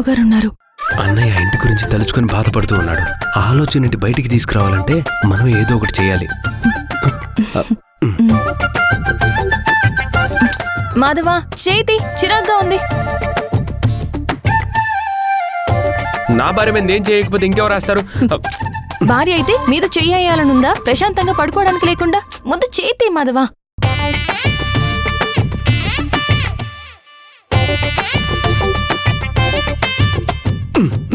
బావగారు ఉన్నారు. అన్నయ్య ఇంటి గురించి తలుచుకొని బాధపడుతూ ఉన్నాడు. ఆలోచన ఇంటి బయటికి తీసుకురావాలంటే మనం ఏదో ఒకటి చేయాలి. మాధవ, చేతి చిరాగ్గా ఉంది. నా భార్య మీద ఏం చేయకపోతే ఇంకెవరు రాస్తారు? భార్య అయితే మీద చెయ్యాలనుందా? ప్రశాంతంగా పడుకోవడానికి లేకుండా ముందు చేతి మాధవ.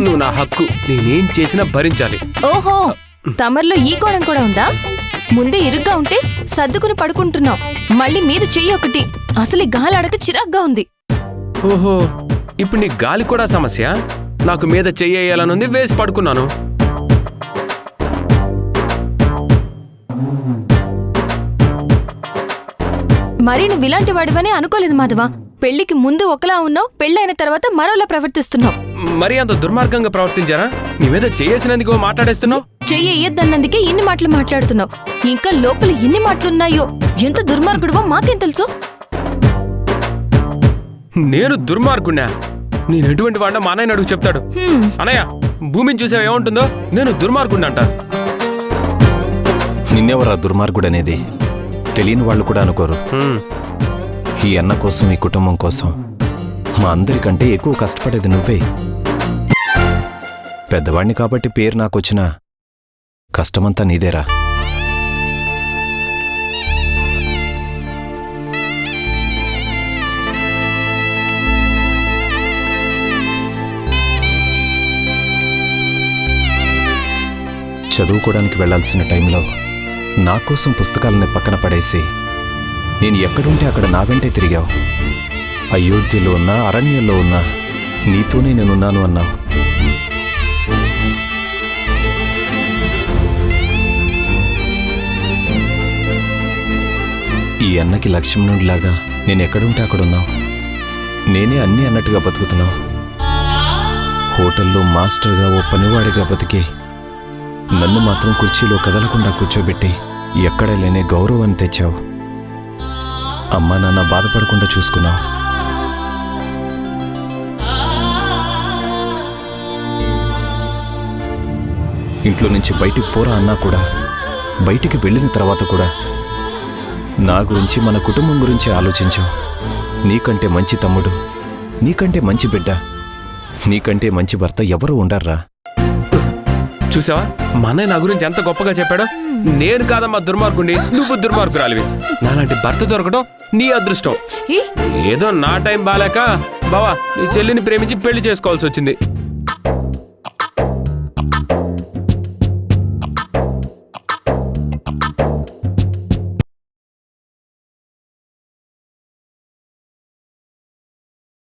నువ్వు నా హక్కు, నేనేం చేసినా భరించాలి. ఓహో, తమర్లో ఈ కోణం కూడా ఉందా? ముందే ఇరుగ్గా ఉంటే సర్దుకుని పడుకుంటున్నావు, మళ్ళీ మీద చెయ్యి ఒకటి. అసలు ఈ గాలి అడక చిరాగ్గా ఉంది. ఓహో, ఇప్పుడు నీ గాలి కూడా సమస్య. నాకు మీద చెయ్యాలనుంది, వేసి పడుకున్నాను. మరి నువ్వు ఇలాంటి వాడివని అనుకోలేదు మాధవ. పెళ్లికి ముందు ఒకలా ఉన్నావు, పెళ్ళైన తర్వాత మరోలా ప్రవర్తిస్తున్నావు. మరి అంత దుర్మార్గంగా ప్రవర్తించారా? నీ మీద చేసినందుకు మాట్లాడేస్తున్నావు. చెయ్యొద్దన్నందుకే ఇన్ని మాటలు మాట్లాడుతున్నావు. ఇంకా లోపల ఎన్ని మాటలున్నాయో. ఎంత దుర్మార్గుడువో మాకేం తెలుసు? నేను దుర్మార్గున్నా? నేను ఎటువంటి వాడినా మా అన్నయ్య అడుగు చెప్తాడు. అన్నయ్య, భూమిని చూసావు ఏముంటుందో? నేను దుర్మార్గుడిని అంట. నిన్నెవరా దుర్మార్గుడనేది? తెలియని వాళ్ళు కూడా అనుకోరు. ఈ అన్న కోసం, ఈ కుటుంబం కోసం మా అందరికంటే ఎక్కువ కష్టపడేది నువ్వే. పెద్దవాణ్ణి కాబట్టి పేరు నాకొచ్చినా కష్టమంతా నీదేరా. చదువుకోవడానికి వెళ్లాల్సిన టైంలో నా కోసం పుస్తకాలని పక్కన పడేసి నేను ఎక్కడుంటే అక్కడ నా వెంటే తిరిగావు. అయోధ్యలో ఉన్నా, అరణ్యంలో ఉన్నా నీతోనే నేనున్నాను అన్నావు. ఈ అన్నకి లక్ష్మణుడిలాగా నేను ఎక్కడుంటే అక్కడున్నావు. నేనే అన్నీ అన్నట్టుగా బతుకుతున్నావు. హోటల్లో మాస్టర్గా, ఓ పనివాడిగా బతికి నన్ను మాత్రం కుర్చీలో కదలకుండా కూర్చోబెట్టి ఎక్కడ లేనే గౌరవాన్ని తెచ్చావు. అమ్మా నాన్న బాధపడకుండా చూసుకున్నావు. ఇంట్లో నుంచి బయటికి పోరా అన్నా కూడా, బయటికి వెళ్ళిన తర్వాత కూడా నా గురించి, మన కుటుంబం గురించి ఆలోచించావు. నీకంటే మంచి తమ్ముడు, నీకంటే మంచి బిడ్డ, నీకంటే మంచి భర్త ఎవరూ ఉండర్రా. చూసావా మా అన్నయ్య నా గురించి ఎంత గొప్పగా చెప్పాడో? నేను కాదమ్మా దుర్మార్గుండి, నువ్వు దుర్మార్గురాలివి. నాలాంటి భర్త దొరకడం నీ అదృష్టం. ఏదో నా టైం బాలేక బావా నీ చెల్లిని ప్రేమించి పెళ్లి చేసుకోవాల్సి వచ్చింది.